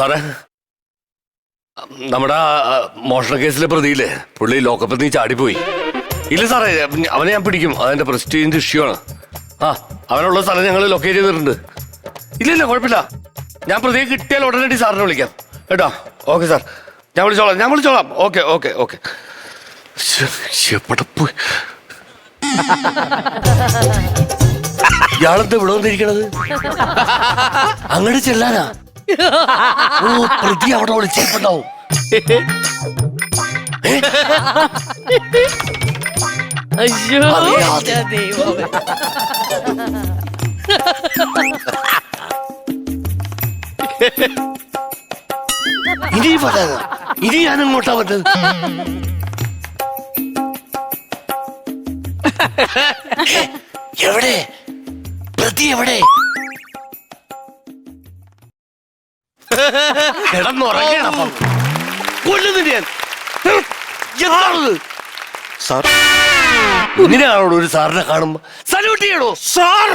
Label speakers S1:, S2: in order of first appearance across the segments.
S1: സാറേ, നമ്മുടെ മോഷണ കേസിലെ പ്രതിയില്ലേ, പുള്ളി ലോക്കപ്പിൽ നിന്ന് ചാടിപ്പോയി. ഇല്ല സാറേ, അവനെ ഞാൻ പിടിക്കും. അതെന്റെ പ്രസ്റ്റീജിന്റെ ഇഷ്യൂ ആണ്. അവനുള്ള സ്ഥലം ഞങ്ങൾ ലൊക്കേറ്റ് ചെയ്തിട്ടുണ്ട്. ഇല്ല കുഴപ്പമില്ല. ഞാൻ പ്രതിയെ കിട്ടിയാൽ ഉടനടി സാറിനെ വിളിക്കാം കേട്ടോ. ഓക്കെ സാർ, ഞാൻ വിളിച്ചോളാം. ഓക്കെ. ഇയാളെന്താ ഇവിടെ വന്നിരിക്കണത്? അങ്ങോട്ട് ചെല്ലാനാ? ഓ, പ്രതി അവിടെ വിളിച്ചിട്ടുണ്ടാവും. ഇനി ഞാൻ അങ്ങോട്ടാ വന്നത്. എവിടെ പ്രതി? എവിടെ? കിടന്നുറങ്ങണം. കൊല്ലുന്നില്ല ഞാൻ. എന്താണത് സാർ? ഇങ്ങനെയാണോ ഒരു സാറിനെ കാണുമ്പോ സല്യൂട്ട് ചെയ്യണോ? സാർ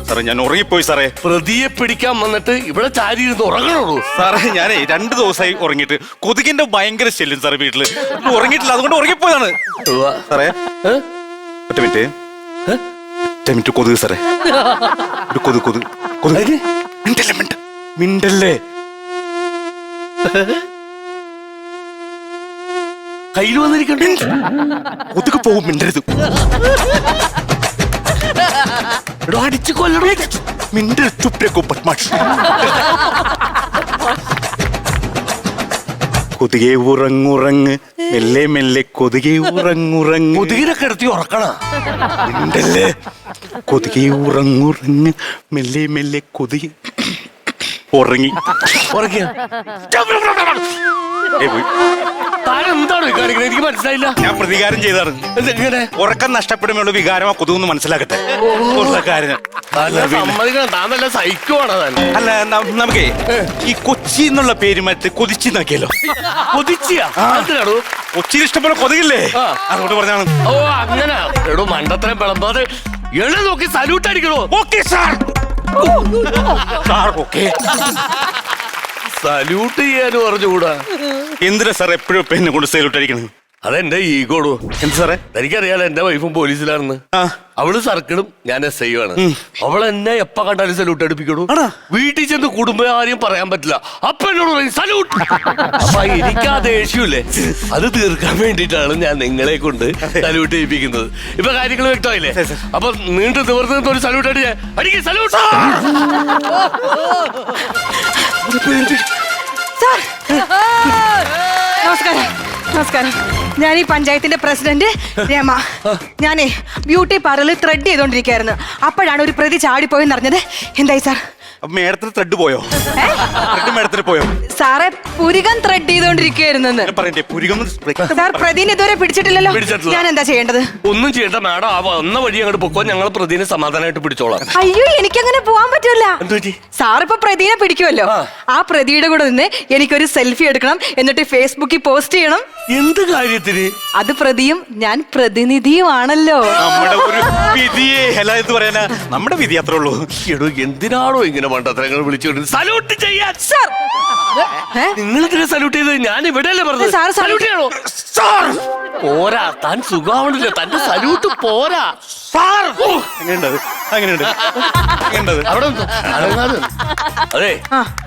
S2: സാറേ, ഞാൻ ഉറങ്ങിപ്പോയി സാറേ.
S1: പ്രതിയെ പിടിക്കാൻ വന്നിട്ട് ഇവിടെ ചാരി ഇരുന്ന് ഉറങ്ങണുള്ളൂ
S2: സാറേ. ഞാനേ 2 ദിവസമായി ഉറങ്ങിയിട്ട്. കൊതുകിന്റെ ഭയങ്കര ശല്യം സാറേ വീട്ടില്. ഉറങ്ങിയിട്ടില്ല, അതുകൊണ്ട് ഉറങ്ങിപ്പോയതാണ് സാറേ. ഒറ്റ മിനിറ്റ്. കൊതുക് സാറേ, കൊതുക് മിണ്ടല്ലേ.
S1: കയ്യിൽ വന്നിരിക്കണ്ടേ?
S2: കൊതുക് പോകും, മിണ്ടരുത്.
S1: അടിച്ചു കൊല്ലണേ.
S2: മിണ്ടരുത്, ചുപ്പേക്കോ പത്മാഷ്. കൊതുകെ ഉറങ്ങുറങ്ങ്, മെല്ലെ മെല്ലെ കൊതുകെ ഉറങ്ങുറങ്ങ്.
S1: കൊതുകിനെ കിടത്തി ഉറക്കണ.
S2: മിണ്ടല്ലേ. കൊതുകെ ഉറങ്ങുറങ്ങ്, മെല്ലെ മെല്ലെ കൊതുകി ഉറങ്ങി.
S1: താനെന്താണ് കാണിക്കുന്നത്? എനിക്ക് മനസ്സിലായില്ല.
S2: ഞാൻ പ്രതികാരം ചെയ്താണ്.
S1: എങ്ങനെ?
S2: ഉറക്കം നഷ്ടപ്പെടുമ്പോൾ വികാരം ആ കൊതുകൊന്ന് മനസ്സിലാക്കട്ടെ.
S1: താനല്ല സൈക്കോണ്.
S2: അല്ല, നമുക്കേ ഈ കൊച്ചി എന്നുള്ള പേര് മറ്റേ കൊതിച്ചി നോക്കിയല്ലോ.
S1: കൊതിച്ചിയാ?
S2: കൊച്ചിയിൽ ഇഷ്ടംപോലെ കൊതുകില്ലേ, അതുകൊണ്ട് പറഞ്ഞാണ്.
S1: ഓ അങ്ങനെ. എടോ മണ്ടത്തരം വിളമ്പാതെ എന്നെ നോക്കി സല്യൂട്ട് അടിക്കണോ?
S2: Okay sir. Sir okay.
S1: Salute ചെയ്യാനും പറഞ്ഞുകൂടാ.
S2: എന്തിനാ സാർ എപ്പോഴും എന്നെ കൊണ്ട് സല്യൂട്ട് അടിക്കണത്?
S1: അതെന്റെ ഈഗോടോ.
S2: എന്ത് സാറേ?
S1: എനിക്കറിയാലോ എന്റെ വൈഫും പോലീസിലാണെന്ന്. അവള് സർക്കിളും ഞാൻ SI ആണ്. അവൾ എന്നെ എപ്പ കണ്ടാലും സല്യൂട്ട് അടുപ്പിക്കണു. വീട്ടിൽ ചെന്ന് കുടുംബകാര്യം പറയാൻ പറ്റില്ല. അപ്പൊ എന്നോട് പറയും സല്യൂട്ട്. അപ്പൊ എനിക്ക് ആ ദേഷ്യമില്ലേ, അത് തീർക്കാൻ വേണ്ടിയിട്ടാണ് ഞാൻ നിങ്ങളെ കൊണ്ട് സല്യൂട്ട് ചെയ്യിപ്പിക്കുന്നത്. ഇപ്പൊ കാര്യങ്ങൾ വ്യക്തമായില്ലേ? അപ്പൊ നീണ്ടു നിവർന്ന് ഒരു സല്യൂട്ട് അടിക്കുക. സല്യൂട്ട്.
S3: നമസ്കാരം. ഞാൻ ഈ പഞ്ചായത്തിന്റെ പ്രസിഡന്റ് രമ. ഞാനേ ബ്യൂട്ടി പാർലറിൽ ത്രെഡ് ചെയ്തോണ്ടിരിക്കുകയായിരുന്നു. അപ്പോഴാണ് ഒരു പ്രതി ചാടിപ്പോയെന്ന് അറിഞ്ഞത്. എന്തായി സാർ?
S2: മേഡത്തിന് ത്രെഡ് പോയോ? മേഡത്തിന് പോയോ?
S3: സാറേ, പുരികം ത്രെഡ് ചെയ്തോണ്ടിരിക്കുകയായിരുന്നു. സാർ, പ്രതിനെ ഇതുവരെ പിടിച്ചിട്ടില്ലല്ലോ. ഞാൻ എന്താ ചെയ്യേണ്ടത്?
S1: ഒന്നും ചെയ്യണ്ട മാഡം. ഒന്ന വഴി അങ്ങോട്ട് പൊക്കോ. ഞങ്ങൾ പ്രതിനെ സമാധാനമായിട്ട് പിടിച്ചോളാം.
S3: അയ്യോ, എനിക്കങ്ങനെ പോവാൻ പറ്റൂല. സാർ ഇപ്പൊ പ്രതിനെ പിടിക്കുമല്ലോ, ആ പ്രതിയുടെ കൂടെ നിന്ന് എനിക്കൊരു സെൽഫി എടുക്കണം, എന്നിട്ട് ഫേസ്ബുക്കിൽ പോസ്റ്റ് ചെയ്യണം.
S1: എന്ത് കാര്യത്തിന്?
S3: അത് പ്രതിയും ഞാൻ പ്രതിനിധിയുമാണല്ലോ.
S2: നമ്മുടെ ഒരു വിധിയെ നമ്മുടെ വിധി അത്രേ ഉള്ളൂ.
S1: എടോ, എന്തിനാണോ ഇങ്ങനെ മണ്ടത്തരങ്ങൾ വിളിച്ചുകൊണ്ട് സല്യൂട്ട് ചെയ്യാൻ?
S3: സാർ,
S1: നിങ്ങൾ ഇതിനെ സല്യൂട്ട് ചെയ്ത് ഞാൻ ഇവിടെയല്ലേ പറഞ്ഞത്? സല്യൂട്ട് ചെയ്യണോ? പോരാ, താൻ സുഖാവണില്ല. തന്റെ സല്യൂട്ട് പോരാ. അതെ,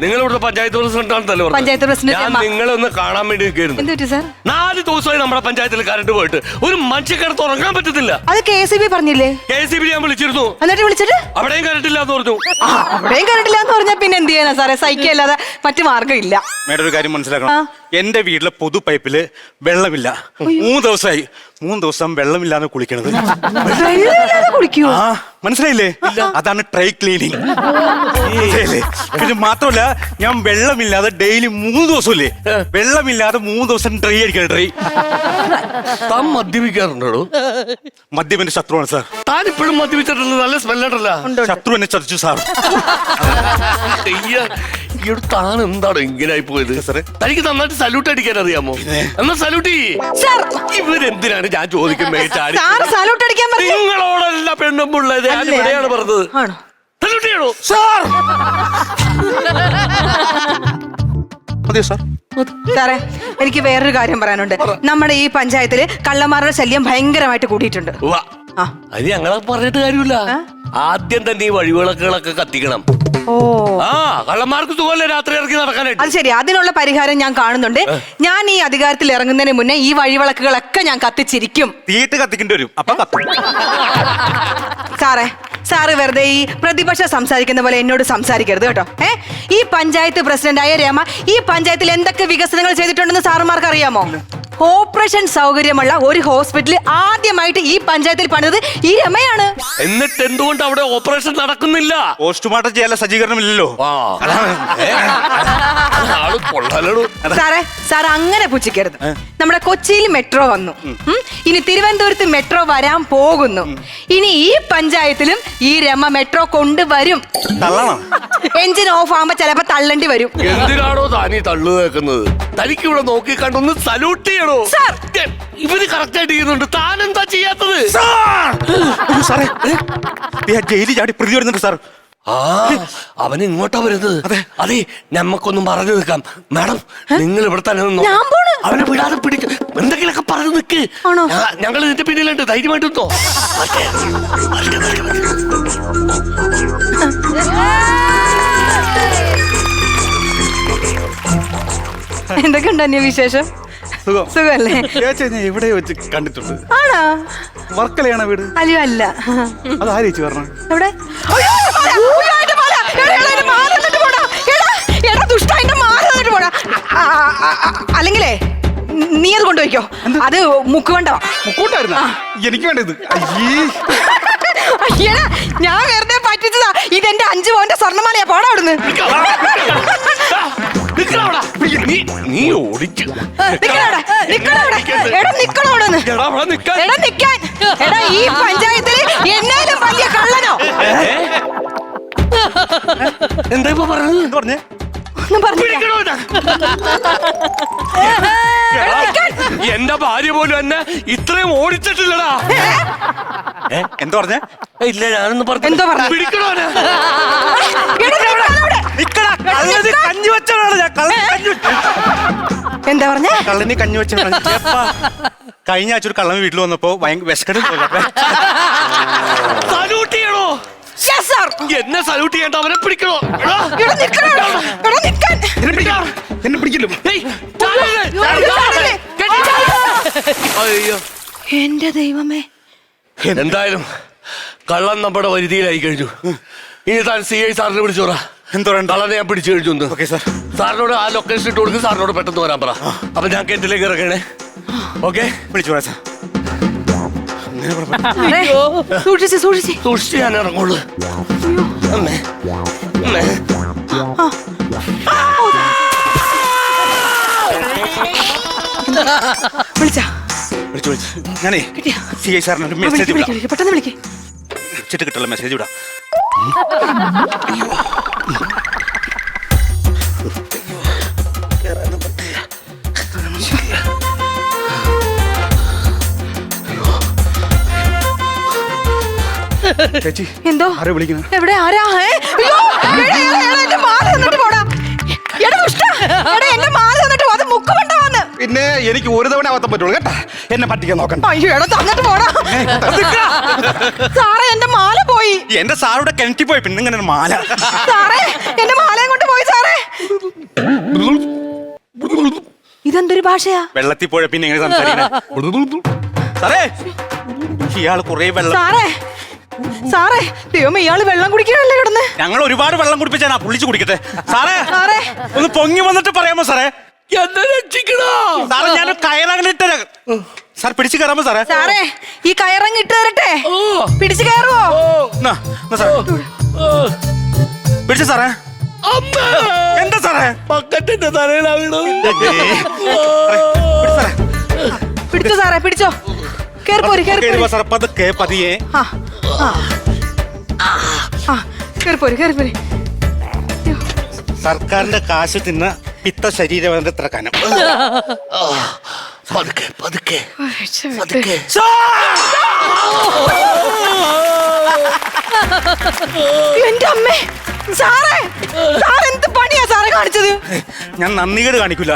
S1: നിങ്ങൾ ഇവിടുത്തെ പഞ്ചായത്ത് പ്രസിഡന്റ് ആണെന്നല്ലോ പറഞ്ഞത്. ഞാൻ നിങ്ങളെ ഒന്ന് കാണാൻ വേണ്ടി നിൽക്കായിരുന്നു. 4 ദിവസമായി നമ്മുടെ പഞ്ചായത്തിൽ കറണ്ട് പോയിട്ട് ഒരു മനുഷ്യക്കിടത്ത് ഉറങ്ങാൻ പറ്റത്തില്ല.
S3: അത് KCB പറഞ്ഞില്ലേ?
S1: KCB ഞാൻ വിളിച്ചിരുന്നു.
S3: എന്നിട്ട് വിളിച്ചിട്ട്
S1: അവിടെയും കറണ്ടില്ല എന്ന് പറഞ്ഞു.
S3: അവിടെയും കറണ്ടില്ല എന്ന് പറഞ്ഞാൽ പിന്നെ എന്ത് ചെയ്യാനാ സാറേ? സഹിക്കല്ലാതെ മറ്റു മാർഗമില്ല.
S2: മേഡം, ഒരു കാര്യം മനസ്സിലാക്കണം. എന്റെ വീട്ടിലെ പൊതു പൈപ്പില് വെള്ളമില്ല. 3 ദിവസമായി. 3 ദിവസം വെള്ളമില്ലാതെ കുളിക്കണത്.
S3: കുളിക്കോ?
S2: മനസ്സിലായില്ലേ? അതാണ് ട്രൈ ക്ലീനിങ്. പിന്നെ മാത്രമല്ല, ഞാൻ വെള്ളമില്ലാതെ ഡെയിലി 3 ദിവസമില്ലേ, വെള്ളമില്ലാതെ 3 ദിവസം ഡ്രൈ അടിക്കണം. ഡ്രൈ.
S1: താൻ മദ്യപിക്കാറുണ്ടോ?
S2: മദ്യപന്റെ ശത്രുവാണ് സാർ.
S1: താൻ ഇപ്പോഴും മദ്യപിച്ചിട്ടുള്ള നല്ല സ്മെല്ലുണ്ടല്ലോ.
S2: ശത്രു എന്നെ ചതിച്ചു സാർ.
S1: താൻ എന്താണോ ഇങ്ങനായി പോയത്? തനിക്ക് നന്നായിട്ട് സല്യൂട്ട് അടിക്കാൻ അറിയാമോ? എന്നാ സല്യൂട്ട് ഇവരെന്തിനാണ് ഞാൻ ചോദിക്കുന്നത്?
S3: സാലൂട്ട് അടിക്കാൻ
S1: നിങ്ങളോടല്ല പെണ്ണുമ്പുള്ളത്. ഞാൻ ഇവിടെയാണ് പറഞ്ഞത്. സല്യൂട്ട് ചെയ്യണോ?
S2: സാർ അതെയോ സാർ?
S3: സാറേ എനിക്ക് വേറൊരു കാര്യം പറയാനുണ്ട്. നമ്മുടെ ഈ പഞ്ചായത്തില് കള്ളന്മാരുടെ ശല്യം ഭയങ്കരമായിട്ട് കൂടിയിട്ടുണ്ട്.
S1: ഉവ്വ.
S3: ആ.
S1: അത് ഞങ്ങളെ പറഞ്ഞിട്ട് കാര്യമില്ല. ആദ്യം തന്നെ ഈ വഴിവിളക്കുകളൊക്കെ കത്തിക്കണം.
S3: ഓ
S1: ആ കള്ളന്മാർക്ക് സുഖമല്ലേ രാത്രി ഇറങ്ങി നടക്കാനായിട്ട്.
S3: അത് ശരി, അതിനുള്ള പരിഹാരം ഞാൻ കാണുന്നുണ്ട്. ഞാൻ ഈ അധികാരത്തിൽ ഇറങ്ങുന്നതിന് മുന്നേ ഈ വഴിവിളക്കുകളൊക്കെ ഞാൻ കത്തിച്ചിരിക്കും.
S2: തീയിട്ട് കത്തിക്കേണ്ടി വരും. അപ്പൊ കത്തും.
S3: സാറ് വെറുതെ ഈ പ്രതിപക്ഷം സംസാരിക്കുന്ന പോലെ എന്നോട് സംസാരിക്കരുത് കേട്ടോ. ഈ പഞ്ചായത്ത് പ്രസിഡന്റായ രമ ഈ പഞ്ചായത്തിൽ എന്തൊക്കെ വികസനങ്ങൾ ചെയ്തിട്ടുണ്ടെന്ന് സാറുമാർക്ക് അറിയാമോ? ഓപ്പറേഷൻ സൗകര്യമുള്ള ഒരു ഹോസ്പിറ്റൽ ആദ്യമായിട്ട് ഈ പഞ്ചായത്തിൽ പണിത് ഈ രമയാണ്.
S1: എന്നിട്ട് എന്തുകൊണ്ട് അവിടെ ഓപ്പറേഷൻ നടക്കുന്നില്ല?
S2: പോസ്റ്റ്മോർട്ടം ചെയ്യാനുള്ള സജ്ജീകരണമില്ലല്ലോ.
S3: സാർ അങ്ങനെ പുച്ഛിക്കരുത്. നമ്മുടെ കൊച്ചിയിൽ മെട്രോ വന്നു. ഇനി തിരുവനന്തപുരത്ത് മെട്രോ വരാൻ പോകുന്നു. ഇനി ഈ പഞ്ചായത്തിലും ഈ രമ മെട്രോ കൊണ്ടുവരും. എഞ്ചിൻ ഓഫ് ആകുമ്പോ ചിലപ്പോ തള്ളേണ്ടി വരും.
S1: എന്തിനാണോ താനീ തള്ളു കേൾക്കുന്നത്? തനിക്ക് ഇവിടെ നോക്കി കണ്ടൊന്ന് സല്യൂട്ട് ചെയ്യണോ? ഇവര് കറക്റ്റ് ആയിട്ട് ചെയ്യുന്നുണ്ട്. താൻ എന്താ ചെയ്യാത്തത്?
S2: ജയിലിൽ ചാടി പ്രതി വരുന്നുണ്ട് സാർ.
S1: അവൻ ഇങ്ങോട്ടാ വരുന്നത്. അതെ നമ്മക്കൊന്നും പറഞ്ഞു നിൽക്കാം. മാഡം നിങ്ങൾ ഇവിടെ തന്നെ നിന്നോ. അവനെ വിടാതെ പിടിച്ചു എന്തെങ്കിലുമൊക്കെ പറഞ്ഞു നിൽക്ക്. ഞങ്ങൾ ഇതിന്റെ പിന്നിലുണ്ട്. ധൈര്യമായിട്ട് നിന്നോ.
S3: എന്തൊക്കെയുണ്ട് അന്യ വിശേഷം? സുഖല്ലേ?
S2: ഇവിടെ വെച്ച് കണ്ടിട്ടുണ്ട്.
S3: ആണോ?
S2: വർക്കലയാണോ വീട്?
S3: അല്ലയോ അല്ല.
S2: അത് ആ ചേച്ചി പറഞ്ഞു.
S3: എവിടെ? അല്ലെങ്കിലേ നീ അത് കൊണ്ടുപോയിക്കോ. അത് മുക്കുകൊണ്ടവാ.
S2: മുക്കൂട്ടായിരുന്ന എനിക്ക് വേണ്ടത്.
S3: അയ്യടാ ഞാൻ വെറുതെ പറ്റിച്ചതാ. ഇതെന്റെ 5 പവന്റെ സ്വർണ്ണമാലയാ. പോടാ അവിടുന്ന്.
S1: നീ ഓടിച്ചു.
S3: ഈ പഞ്ചായത്തിൽ എന്നാലും വലിയ കള്ളനോ?
S1: എന്താ ഇപ്പൊ പറഞ്ഞത്?
S2: പറഞ്ഞേ
S1: എന്റെ ഭാര്യ പോലും എന്നെ ഇത്രയും ഓടിച്ചിട്ടില്ലടാ.
S2: എന്താ പറഞ്ഞേ?
S1: ഇല്ല ഞാനൊന്ന് പറഞ്ഞു.
S3: എന്തോ പറഞ്ഞു?
S1: പിടിക്കണോ?
S3: എന്താ പറഞ്ഞ?
S2: കള്ളനി കഞ്ഞി വെച്ച. കഴിഞ്ഞ ആഴ്ച ഒരു കള്ളൻ വീട്ടിൽ വന്നപ്പോ വിശക്കടും.
S1: സല്യൂട്ട് ചെയ്യണോ? എന്നെ സല്യൂട്ട് ചെയ്യണ്ട. അവനെ പിടിക്കണോ?
S2: എന്നെ പിടിക്കല്ലോ.
S1: അയ്യോ
S3: എന്റെ ദൈവമേ.
S1: എന്തായാലും കള്ളൻ നമ്മുടെ വരുതിയിലായി കഴിഞ്ഞു. ഇനി താൻ CI സാറിനെ വിളിച്ചോറ.
S2: എന്തോ
S1: കള്ളനെ ഞാൻ പിടിച്ചു കഴിഞ്ഞു. സാറിനോട് ആ ലൊക്കേഷൻ ഇട്ട് കൊടുക്കും. സാറിനോട് പെട്ടെന്ന് വരാൻ പറ. അപ്പൊ ഞാൻ കെട്ടിലേക്ക് ഇറങ്ങണേ. ഓക്കെ
S2: വിളിച്ചു പറയാം സാർ.
S1: സൂക്ഷിച്ച് ഞാൻ ഇറങ്ങുള്ളൂ.
S2: ഞാനേ CI സാറിന് മെസ്സേജ്
S3: പെട്ടെന്ന് വിളിക്കേ.
S2: ചിട്ട് കിട്ടുള്ള മെസ്സേജ് വിടാം. ചേച്ചി
S3: എന്തോ
S2: ആരെ വിളിക്കുന്നു?
S3: എവിടെ? ആരാ?
S2: പിന്നെ എനിക്ക് ഒരു തവണ അബദ്ധം പറ്റുള്ളൂ കേട്ടാ. എന്നെ പറ്റിക്കാൻ നോക്കണ്ട.
S3: അയ്യോ എടാ തന്നിട്ട് പോടാ. സാറേ എന്റെ മാല പോയി.
S2: എന്റെ സാറുടെ കിണറ്റി പോയി. പിന്നെ ഇങ്ങനെ മാല.
S3: സാറേ എന്റെ മാലയും കൊണ്ട് പോയി. സാറേ ഇതെന്തൊരു ഭാഷയാ?
S2: വെള്ളത്തിൽ പോയ പിന്നെ എങ്ങനെ സംസാരിക്കണേ? സാറേ ഇയാള് കുറെ വെള്ളം.
S3: സാറേ ദൈവമേ ഇയാള് വെള്ളം കുടിക്കണല്ലേ കിടന്ന്?
S2: ഞങ്ങൾ ഒരുപാട് വെള്ളം കുടിപ്പിച്ചാ പുള്ളിച്ച് കുടിക്കട്ടെ. സാറേ ഒന്ന് പൊങ്ങി വന്നിട്ട് പറയാമോ സാറേ?
S1: എന്നെ രക്ഷിക്കണോ?
S2: സാറേ ഞാൻ കയറങ്ങിട്ട് സാർ പിടിച്ചു കയറാമോ സാറേ?
S3: സാറേ ഈ കയറങ്ങ് ഇട്ട് തരട്ടെ. പിടിച്ചു കയറുവോ?
S2: പിടിച്ച സാറേ. എന്താ സാറേ?
S1: പക്കത്തിന്റെ തലയിലാ വീണു.
S3: പിടിച്ചോ സാറേ പിടിച്ചോ.
S2: സാറേ പതുക്കെ പതിയെ. സർക്കാരിന്റെ കാശ് തിന്ന പിത്ത ശരീരം എത്ര കനം.
S1: പതുക്കെ പതുക്കെ പതുക്കെ.
S3: എന്റെ അമ്മേ സാറേ സാർ എന്ത് പണിയാ സാറേ കാണിച്ചത്?
S2: ഞാൻ നന്ദികേട് കാണിക്കൂല.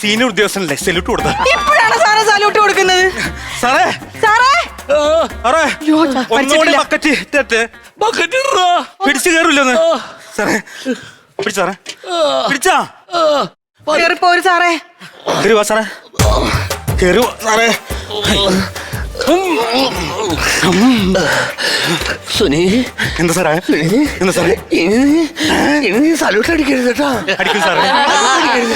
S2: സീനിയർ ഉദ്യോഗസ്ഥനല്ലേ സെല്യൂട്ട് കൊടുത്ത.
S3: ഇപ്പോഴാണ് സാറേ സല്യൂട്ട് കൊടുക്കുന്നത്.
S2: സാറേ
S3: സാറേ
S2: സാറേ
S3: അയ്യോ,
S2: ഒന്നുകൂടി ബക്കറ്റ് ഇട്ടിട്ട്
S1: ബക്കറ്റ് ഇടറാ.
S2: പിടിച്ചു കയറില്ലെന്ന്. സാറേ പിടിച്ച സാറേ പിടിച്ചാ
S3: കേറിപ്പോര് സാറേ.
S2: കയറി വാ സാറേ കയറി വാ സാറേ.
S1: സുനി
S2: എന്താ സാറേ എന്താ സാറേ
S1: ഇനി സല്യൂട്ട് അടിക്കരുത് കേട്ടാ.
S2: അടിക്കും സാറേ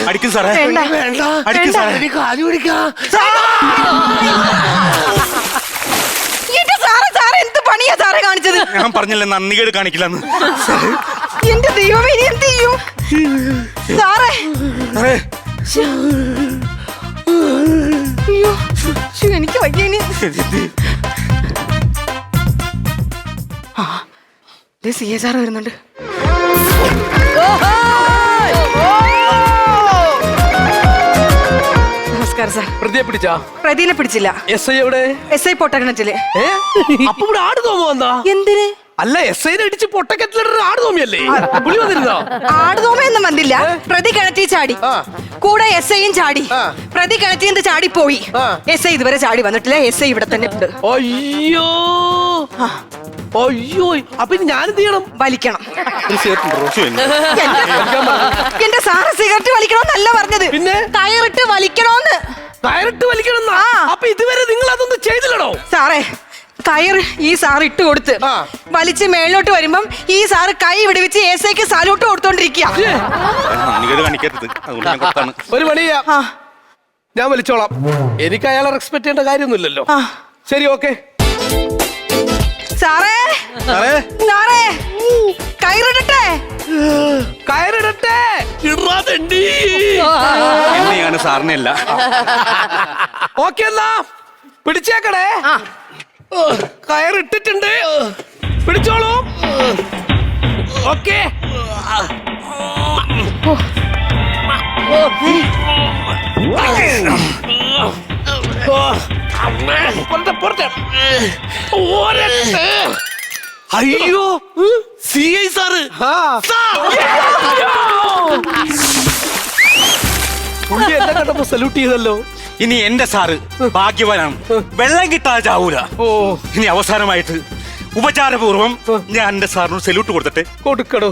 S2: അടിക്കും സാറേ
S3: വേണ്ട.
S1: വേണ്ട
S2: അടിക്കും സാറേ.
S1: എനിക്ക് കാല് പിടിക്കാം.
S3: എന്റെ സാറേ സാറേ എന്ത് പണിയാ സാറേ കാണിച്ചത്?
S2: ഞാൻ പറഞ്ഞല്ലേ നന്ദികേട് കാണിക്കില്ലെന്ന്.
S3: എന്റെ ദൈവമേ ഇനി എന്ത് ചെയ്യും സാറേ?
S2: സാറേ
S3: അയ്യോ ശ്ശോ, എനിക്ക് വയ്യ ഇനി. ആ CA സാറ് വരുന്നുണ്ട്. നമസ്കാരം സാർ.
S4: പ്രതിയെ പിടിച്ചാ?
S3: പ്രതിനെ പിടിച്ചില്ല.
S4: എസ് ഐ എവിടെ?
S3: SI പൊട്ടക്കിണറ്റില്.
S4: അപ്പൊ ഇവിടെ ആട് തോമ വന്നാ?
S3: എന്തിന്?
S4: അല്ല എസ് ഐനെ അടിച്ച് പൊട്ടക്കത്തിലിട്ട് ആട് തോമിയല്ലേ? പുളി വന്നിരുന്നോ?
S3: ആടുതോമയൊന്നും വന്നില്ല. പ്രതി കിണറ്റി ചാടി. കൂടെ SIയും ചാടി. പ്രതി കിണറ്റിന്ന് ചാടി പോയി. SI ഇതുവരെ ചാടി വന്നിട്ടില്ല. SI ഇവിടെ തന്നെ ഉണ്ട്.
S4: അയ്യോ അയ്യോ അപ്പൊ ഇനി ഞാൻ എന്ത് ചെയ്യണം?
S3: വലിക്കണം.
S2: വലിക്കണം.
S3: എന്റെ സാറ് സിഗരറ്റ് വലിക്കണോന്നല്ല പറഞ്ഞത്,
S4: പിന്നെ?
S3: കയറിട്ട് വലിക്കണോന്ന്.
S4: കയറിട്ട് വലിക്കണം. അപ്പൊ ഇതുവരെ നിങ്ങൾ അതൊന്നും ചെയ്തില്ലടോ?
S3: സാറേ കയറ് ഈ സാർ ഇട്ട് കൊടുത്ത് വലിച്ച് മേളിലോട്ട് വരുമ്പം ഈ സാറ് കൈ വിടുവിച്ച് SIക്ക് സല്യൂട്ട് കൊടുത്തോണ്ടിരിക്കുക.
S2: നന്ദികേട് കാണിക്കരുത്. അതുകൊണ്ട് ഞാൻ കൊടുത്താണ്.
S4: ഒരു പണി ചെയ്യാം. ഞാൻ വലിച്ചോളാം. എനിക്ക് അയാളെ റെസ്പെക്ട് ചെയ്യേണ്ട കാര്യമൊന്നുമില്ലല്ലോ. ശരി ഓക്കെ.
S3: സാറേ
S2: സാറേ
S3: സാറേ കയറിടട്ടെ.
S4: കയറിടട്ടെ.
S1: ഇറാതെണ്ടി.
S2: എന്നെയാണ് സാറിനെ അല്ല.
S4: ഓക്കെ എന്നാ പിടിച്ചേക്കണേ. കയറിട്ടിട്ടുണ്ട്. പിടിച്ചോളൂ. ഓക്കെ.
S1: അയ്യോ CI സാറ്.
S4: പുള്ളി എന്നെ കണ്ടപ്പോ സല്യൂട്ട് ചെയ്തല്ലോ.
S2: ഇനി എന്റെ സാറ് ഭാഗ്യവാനാണ്. വെള്ളം കിട്ടാതെ ചാവൂല.
S4: ഓ
S2: ഇനി അവസാനമായിട്ട് ഉപചാരപൂർവം ഞാൻ എന്റെ സാറിനോട് സെല്യൂട്ട് കൊടുത്തിട്ട്
S4: കൊടുക്കടോ.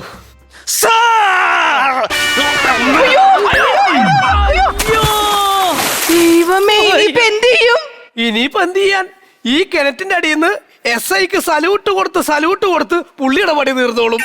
S3: ദൈവമേ ഇനിയിപ്പോ എന്ത് ചെയ്യും?
S4: ഇനിയിപ്പോ എന്ത് ചെയ്യാൻ? ഈ കിണറ്റിന്റെ അടിയിൽ നിന്ന് SIക്ക് സല്യൂട്ട് കൊടുത്ത് പുള്ളിയുടെ പടി തീർന്നോളും.